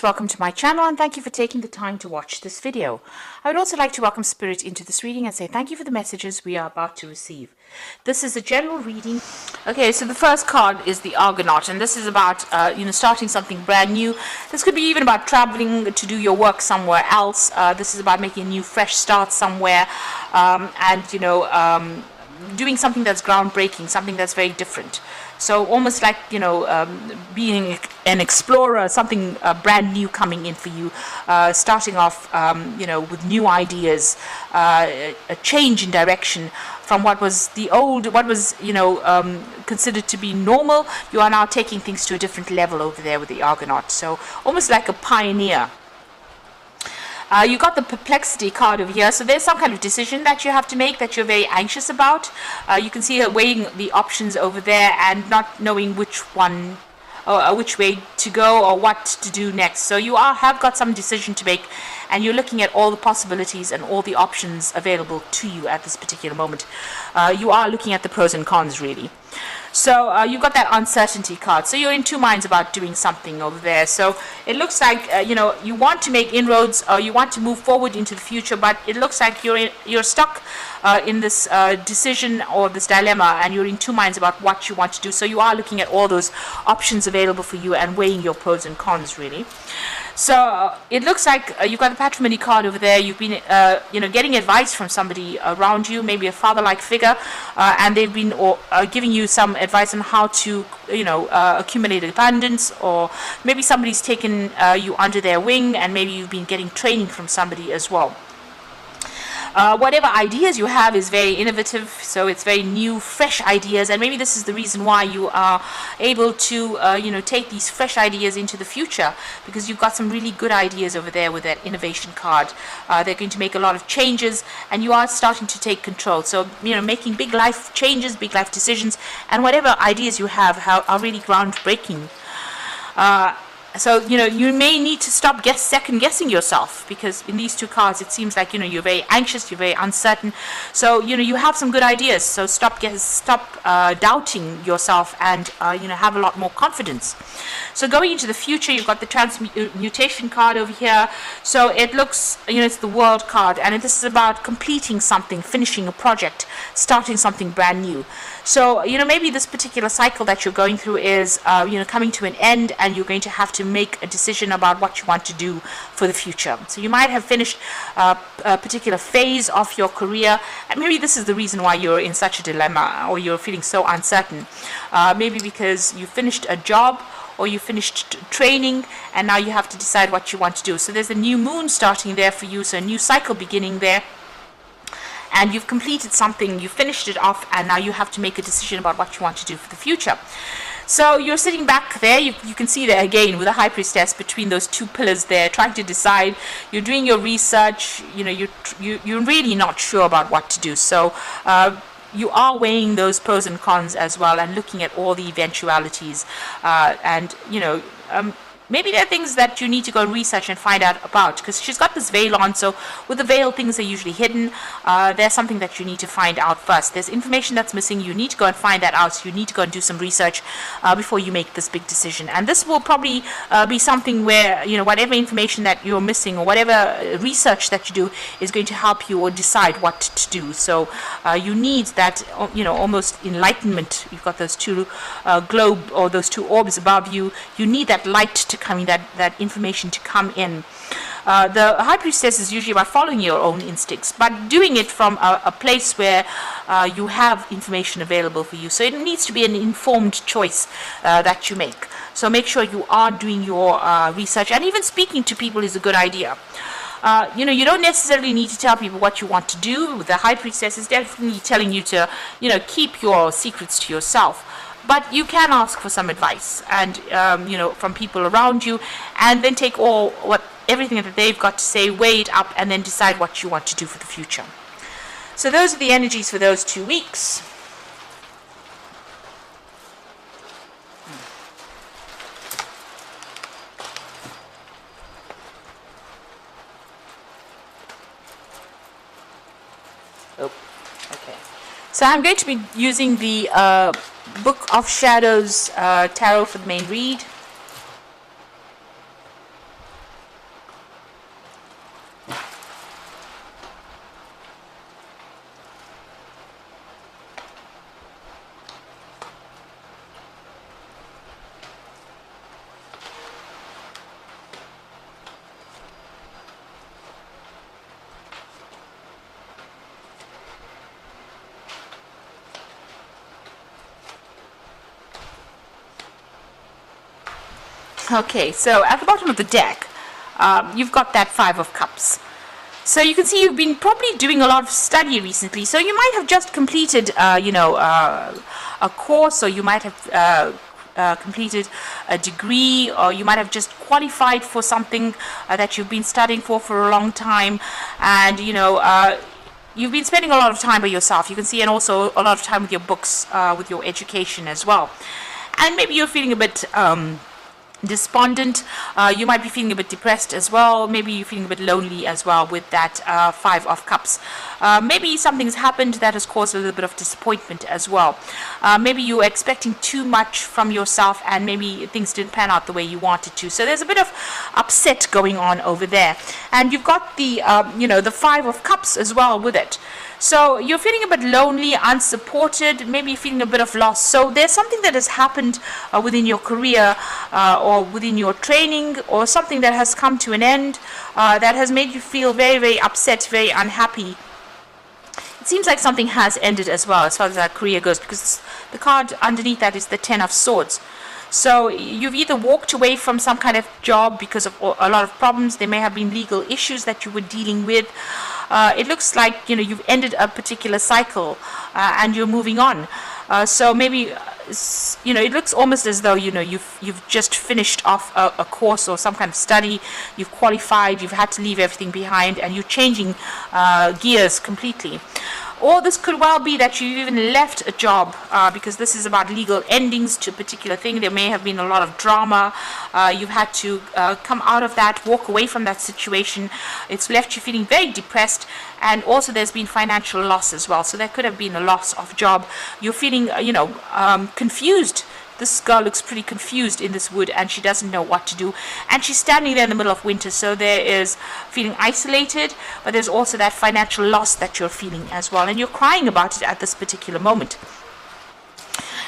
Welcome to my channel and thank you for taking the time to watch this video. I would also like to welcome Spirit into this reading and say thank you for the messages we are about to receive. This is a general reading. Okay, so the first card is the Argonaut, and this is about starting something brand new. This could be even about traveling to do your work somewhere else. This is about making a new fresh start somewhere, doing something that's groundbreaking, something that's very different. So almost like, being an explorer, something brand new coming in for you, starting off, with new ideas, a change in direction from what was considered to be normal. You are now taking things to a different level over there with the Argonaut. So almost like a pioneer. You got the Perplexity card over here, so there's some kind of decision that you have to make that you're very anxious about. You can see her weighing the options over there and not knowing which one, or which way to go or what to do next. So you have got some decision to make, and you're looking at all the possibilities and all the options available to you at this particular moment. You are looking at the pros and cons, really. So you've got that uncertainty card. So you're in two minds about doing something over there. So it looks like you want to make inroads, or you want to move forward into the future, but it looks like you're stuck in this decision or this dilemma, and you're in two minds about what you want to do. So you are looking at all those options available for you and weighing your pros and cons, really. So it looks like you've got the Patrimony card over there. You've been getting advice from somebody around you, maybe a father-like figure, and they've been giving you some advice on how to accumulate abundance, or maybe somebody's taken you under their wing, and maybe you've been getting training from somebody as well. Whatever ideas you have is very innovative, so it's very new, fresh ideas, and maybe this is the reason why you are able to take these fresh ideas into the future, because you've got some really good ideas over there with that innovation card. They're going to make a lot of changes, and you are starting to take control. So making big life changes, big life decisions, and whatever ideas you have are really groundbreaking. So you may need to stop second guessing yourself, because in these two cards it seems like you're very anxious, you're very uncertain. So you have some good ideas. So stop doubting yourself, and have a lot more confidence. So going into the future, you've got the Transmutation card over here. So it looks it's the World card, and this is about completing something, finishing a project, starting something brand new. So maybe this particular cycle that you're going through is coming to an end, and you're going to have to make a decision about what you want to do for the future. So you might have finished a particular phase of your career, and maybe this is the reason why you're in such a dilemma, or you're feeling so uncertain. Maybe because you finished a job, or you finished training, and now you have to decide what you want to do. So there's a new moon starting there for you, so a new cycle beginning there. And you've completed something, you finished it off, and now you have to make a decision about what you want to do for the future. So you're sitting back there, you can see there again with the High Priestess between those two pillars there, trying to decide. You're doing your research, you're really not sure about what to do. So you are weighing those pros and cons as well, and looking at all the eventualities, maybe there are things that you need to go research and find out about, because she's got this veil on. So with the veil, things are usually hidden. There's something that you need to find out first. There's information that's missing. You need to go and find that out. So you need to go and do some research before you make this big decision. And this will probably be something where, whatever information that you're missing, or whatever research that you do, is going to help you or decide what to do. So you need that, almost enlightenment. You've got those two globe, or those two orbs above you. You need that light to come, that information to come in. The High Priestess is usually about following your own instincts, but doing it from a place where you have information available for you. So it needs to be an informed choice that you make. So make sure you are doing your research, and even speaking to people is a good idea. You don't necessarily need to tell people what you want to do. The High Priestess is definitely telling you to, keep your secrets to yourself. But you can ask for some advice, and from people around you, and then take everything that they've got to say, weigh it up, and then decide what you want to do for the future. So those are the energies for those 2 weeks. Okay. So I'm going to be using the Book of Shadows Tarot for the main read. Okay, so at the bottom of the deck, you've got that Five of Cups. So you can see you've been probably doing a lot of study recently. So you might have just completed, a course, or you might have completed a degree, or you might have just qualified for something that you've been studying for a long time, and you've been spending a lot of time by yourself. You can see, and also a lot of time with your books, with your education as well. And maybe you're feeling a bit despondent. You might be feeling a bit depressed as well. Maybe you're feeling a bit lonely as well with that Five of Cups. Maybe something's happened that has caused a little bit of disappointment as well. Maybe you were expecting too much from yourself, and maybe things didn't pan out the way you wanted to. So there's a bit of upset going on over there. And you've got the the Five of Cups as well with it. So you're feeling a bit lonely, unsupported, maybe feeling a bit of loss. So there's something that has happened within your career, or within your training, or something that has come to an end, that has made you feel very, very upset, very unhappy. It seems like something has ended as well, as far as that career goes, because the card underneath that is the Ten of Swords. So you've either walked away from some kind of job because of a lot of problems. There may have been legal issues that you were dealing with. It looks like you've ended a particular cycle, and you're moving on. So maybe it looks almost as though you've just finished off a course or some kind of study. You've qualified. You've had to leave everything behind, and you're changing gears completely. Or this could well be that you even left a job, because this is about legal endings to a particular thing. There may have been a lot of drama. You've had to come out of that, walk away from that situation. It's left you feeling very depressed, and also there's been financial loss as well. So there could have been a loss of job. You're feeling, confused. This girl looks pretty confused in this wood, and she doesn't know what to do. And she's standing there in the middle of winter, so there is feeling isolated, but there's also that financial loss that you're feeling as well. And you're crying about it at this particular moment.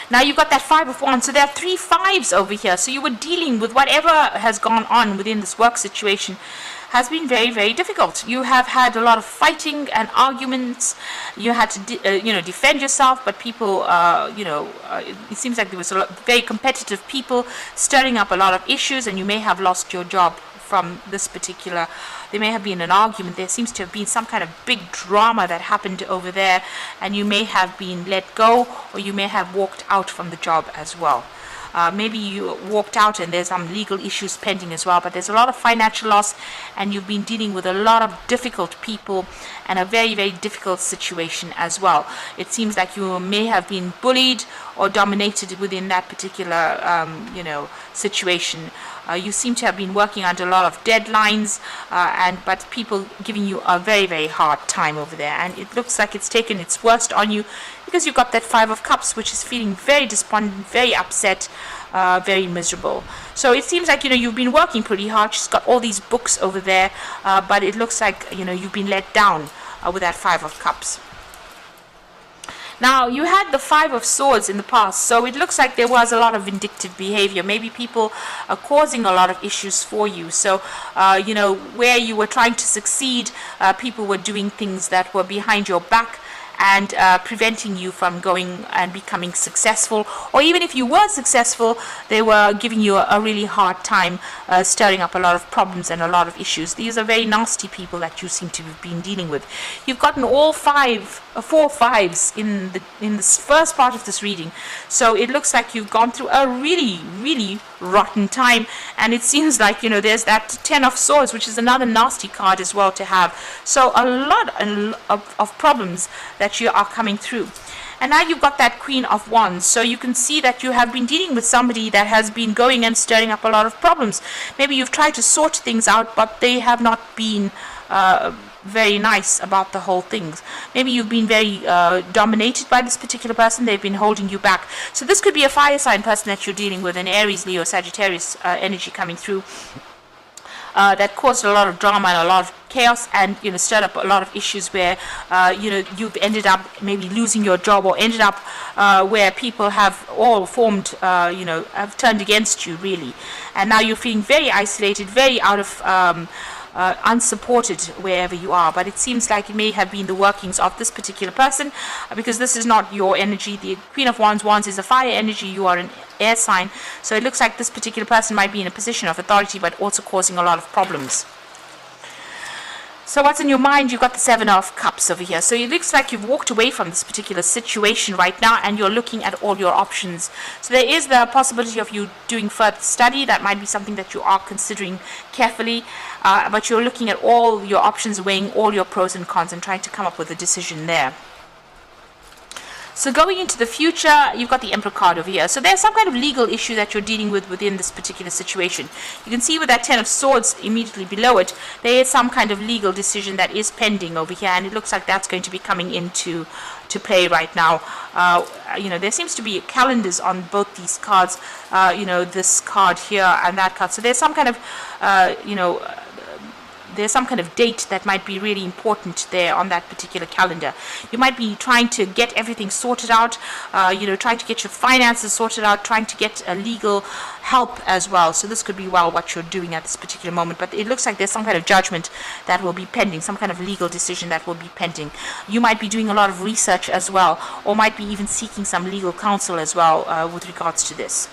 Now you've got that Five of Wands, so there are 3 fives over here. So you were dealing with whatever has gone on within this work situation has been very, very difficult. You have had a lot of fighting and arguments. You had to, defend yourself, but people, it seems like there was a lot very competitive people stirring up a lot of issues, and you may have lost your job from this particular. There may have been an argument. There seems to have been some kind of big drama that happened over there, and you may have been let go, or you may have walked out from the job as well. Maybe you walked out and there's some legal issues pending as well, but there's a lot of financial loss, and you've been dealing with a lot of difficult people and a very, very difficult situation as well. It seems like you may have been bullied or dominated within that particular, situation. You seem to have been working under a lot of deadlines, but people giving you a very, very hard time over there, and it looks like it's taken its worst on you, because you've got that Five of Cups, which is feeling very despondent, very upset, very miserable. So it seems like you've been working pretty hard. She's got all these books over there, but it looks like you've been let down with that Five of Cups. Now, you had the Five of Swords in the past, so it looks like there was a lot of vindictive behavior. Maybe people are causing a lot of issues for you. So, where you were trying to succeed, people were doing things that were behind your back and preventing you from going and becoming successful. Or even if you were successful, they were giving you a really hard time, stirring up a lot of problems and a lot of issues. These are very nasty people that you seem to have been dealing with. You've gotten all 4 fives in this first part of this reading. So it looks like you've gone through a really, really rotten time, and it seems like there's that Ten of Swords, which is another nasty card as well to have. So a lot of problems that you are coming through. And now you've got that Queen of Wands, so you can see that you have been dealing with somebody that has been going and stirring up a lot of problems. Maybe you've tried to sort things out, but they have not been very nice about the whole thing. Maybe you've been very dominated by this particular person. They've been holding you back. So this could be a fire sign person that you're dealing with, an Aries, Leo, Sagittarius energy coming through. That caused a lot of drama and a lot of chaos, and stirred up a lot of issues where you've ended up maybe losing your job, or ended up where people have all formed, have turned against you really, and now you're feeling very isolated, very out of unsupported wherever you are. But it seems like it may have been the workings of this particular person, because this is not your energy. The Queen of Wands is a fire energy. You are an air sign, so it looks like this particular person might be in a position of authority, but also causing a lot of problems. So what's in your mind? You've got the Seven of Cups over here. So it looks like you've walked away from this particular situation right now, and you're looking at all your options. So there is the possibility of you doing further study. That might be something that you are considering carefully, but you're looking at all your options, weighing all your pros and cons, and trying to come up with a decision there. So going into the future, you've got the Emperor card over here. So there's some kind of legal issue that you're dealing with within this particular situation. You can see with that Ten of Swords immediately below it, there is some kind of legal decision that is pending over here, and it looks like that's going to be coming into play right now. There seems to be calendars on both these cards, this card here and that card. So there's some kind of, there's some kind of date that might be really important there on that particular calendar. You might be trying to get everything sorted out, trying to get your finances sorted out, trying to get legal help as well. So this could be what you're doing at this particular moment. But it looks like there's some kind of judgment that will be pending, some kind of legal decision that will be pending. You might be doing a lot of research as well, or might be even seeking some legal counsel as well with regards to this.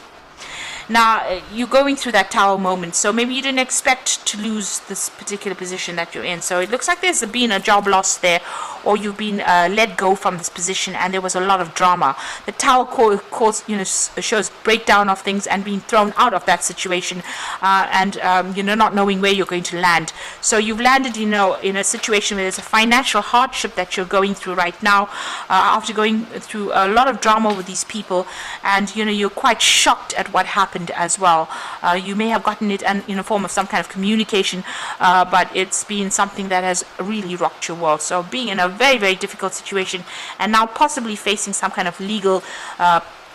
Now, you're going through that Tower moment, so maybe you didn't expect to lose this particular position that you're in. So it looks like there's been a job loss there, or you've been let go from this position, and there was a lot of drama. The Tower shows breakdown of things and being thrown out of that situation, and not knowing where you're going to land. So you've landed, in a situation where there's a financial hardship that you're going through right now, after going through a lot of drama with these people, and you're quite shocked at what happened as well. You may have gotten it in a form of some kind of communication, but it's been something that has really rocked your world. So being in a very, very difficult situation, and now possibly facing some kind of legal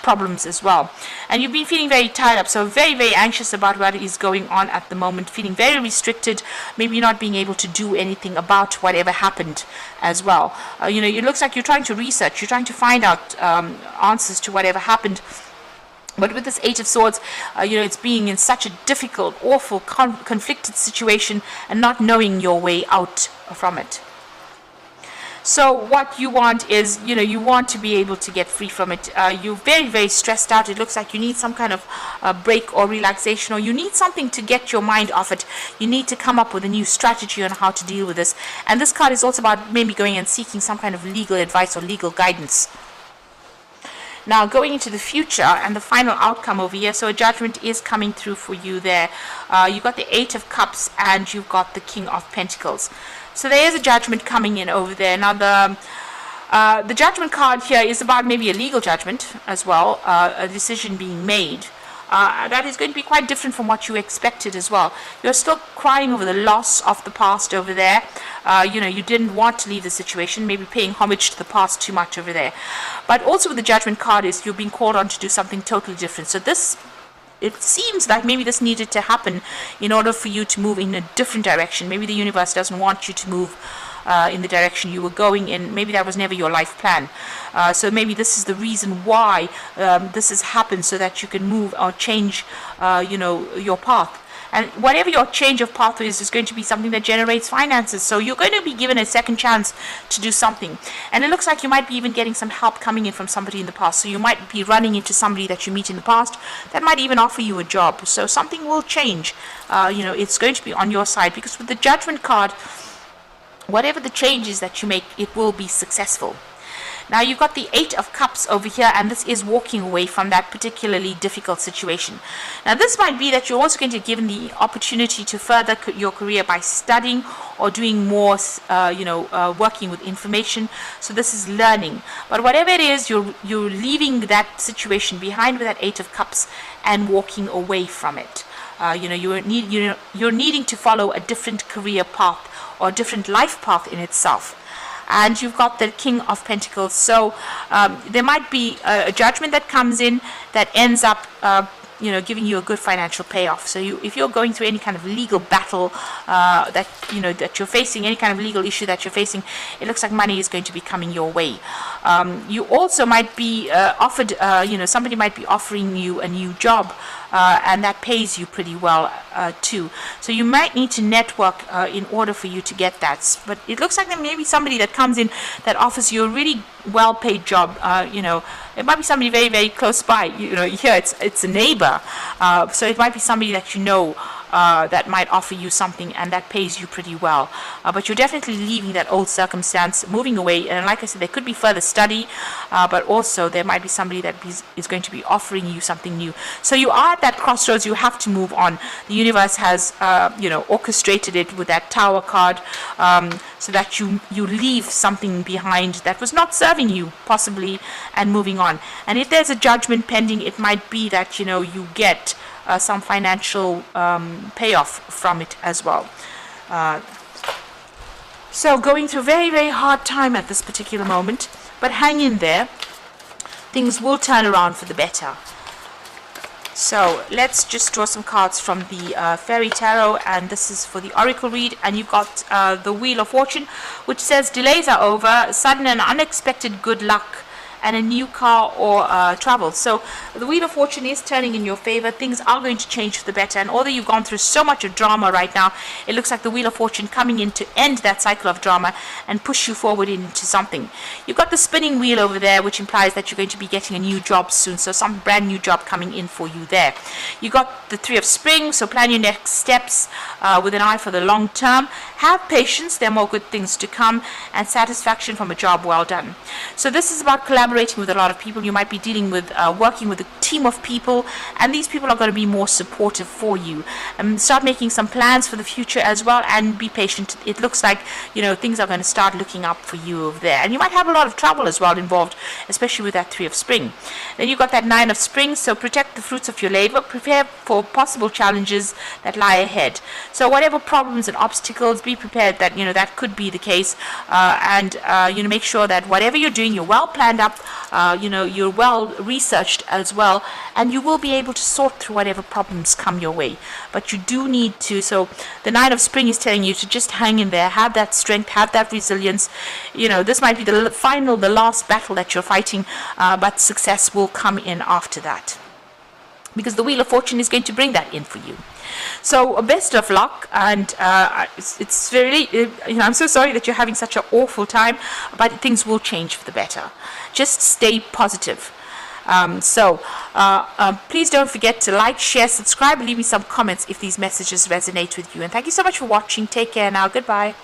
problems as well. And you've been feeling very tied up, so very, very anxious about what is going on at the moment, feeling very restricted, maybe not being able to do anything about whatever happened as well. It looks like you're trying to research, you're trying to find out answers to whatever happened. But with this Eight of Swords, it's being in such a difficult, awful, conflicted situation and not knowing your way out from it. So what you want is, you want to be able to get free from it. You're very, very stressed out. It looks like you need some kind of break or relaxation, or you need something to get your mind off it. You need to come up with a new strategy on how to deal with this. And this card is also about maybe going and seeking some kind of legal advice or legal guidance. Now, going into the future and the final outcome over here, so a judgment is coming through for you there. You've got the Eight of Cups and you've got the King of Pentacles. So there is a judgment coming in over there. Now, the judgment card here is about maybe a legal judgment as well, a decision being made. That is going to be quite different from what you expected as well. You're still crying over the loss of the past over there. You didn't want to leave the situation, maybe paying homage to the past too much over there. But also with the judgment card is you're being called on to do something totally different. So it seems like maybe this needed to happen in order for you to move in a different direction. Maybe the universe doesn't want you to move in the direction you were going in. Maybe that was never your life plan. So maybe this is the reason why this has happened, so that you can move or change, your path. And whatever your change of path is going to be something that generates finances. So you're going to be given a second chance to do something. And it looks like you might be even getting some help coming in from somebody in the past. So you might be running into somebody that you meet in the past that might even offer you a job. So something will change. It's going to be on your side, because with the Judgment card, whatever the changes that you make, it will be successful. Now you've got the Eight of Cups over here, and this is walking away from that particularly difficult situation. Now this might be that you're also going to be given the opportunity to further your career by studying or doing more, working with information. So this is learning. But whatever it is, you're leaving that situation behind with that Eight of Cups and walking away from it. You're needing to follow a different career path or a different life path in itself. And you've got the King of Pentacles. So there might be a judgment that comes in that ends up giving you a good financial payoff. So if you're going through any kind of legal battle that you're facing, any kind of legal issue that you're facing, it looks like money is going to be coming your way. You also might be offered, somebody might be offering you a new job, and that pays you pretty well too. So you might need to network in order for you to get that. But it looks like there may be somebody that comes in that offers you a really well-paid job. It might be somebody very, very close by. Here it's a neighbor, so it might be somebody that that might offer you something and that pays you pretty well. But you're definitely leaving that old circumstance, moving away. And like I said, there could be further study, but also there might be somebody that is going to be offering you something new. So you are at that crossroads. You have to move on. The universe has, orchestrated it with that Tower card, so that you leave something behind that was not serving you, possibly, and moving on. And if there's a judgment pending, it might be that, you get some financial payoff from it as well. So going through a very, very hard time at this particular moment, but hang in there. Things will turn around for the better. So let's just draw some cards from the Fairy Tarot, and this is for the Oracle read. And you've got the Wheel of Fortune, which says delays are over, sudden and unexpected good luck, and a new car or travel. So the Wheel of Fortune is turning in your favor. Things are going to change for the better. And although you've gone through so much of drama right now, it looks like the Wheel of Fortune coming in to end that cycle of drama and push you forward into something. You've got the spinning wheel over there, which implies that you're going to be getting a new job soon. So some brand new job coming in for you there. You got the Three of Spring, so plan your next steps with an eye for the long term. Have patience, there are more good things to come, and satisfaction from a job well done. So this is about collaborating with a lot of people. You might be dealing with working with a team of people, and these people are going to be more supportive for you. Start making some plans for the future as well, and be patient. It looks like things are going to start looking up for you over there, and you might have a lot of trouble as well involved, especially with that Three of Spring. Then you've got that Nine of Spring, so protect the fruits of your labor, prepare for possible challenges that lie ahead. So whatever problems and obstacles, be prepared that that could be the case, and make sure that whatever you're doing, you're well planned up, you're well researched as well, and you will be able to sort through whatever problems come your way. But you do need to, so the Nine of Spring is telling you to just hang in there, have that strength, have that resilience. This might be the last battle that you're fighting, but success will come in after that, because the Wheel of Fortune is going to bring that in for you. So best of luck, and it's really, I'm so sorry that you're having such an awful time, but things will change for the better. Just stay positive. Please don't forget to like, share, subscribe, and leave me some comments if these messages resonate with you. And thank you so much for watching. Take care now. Goodbye.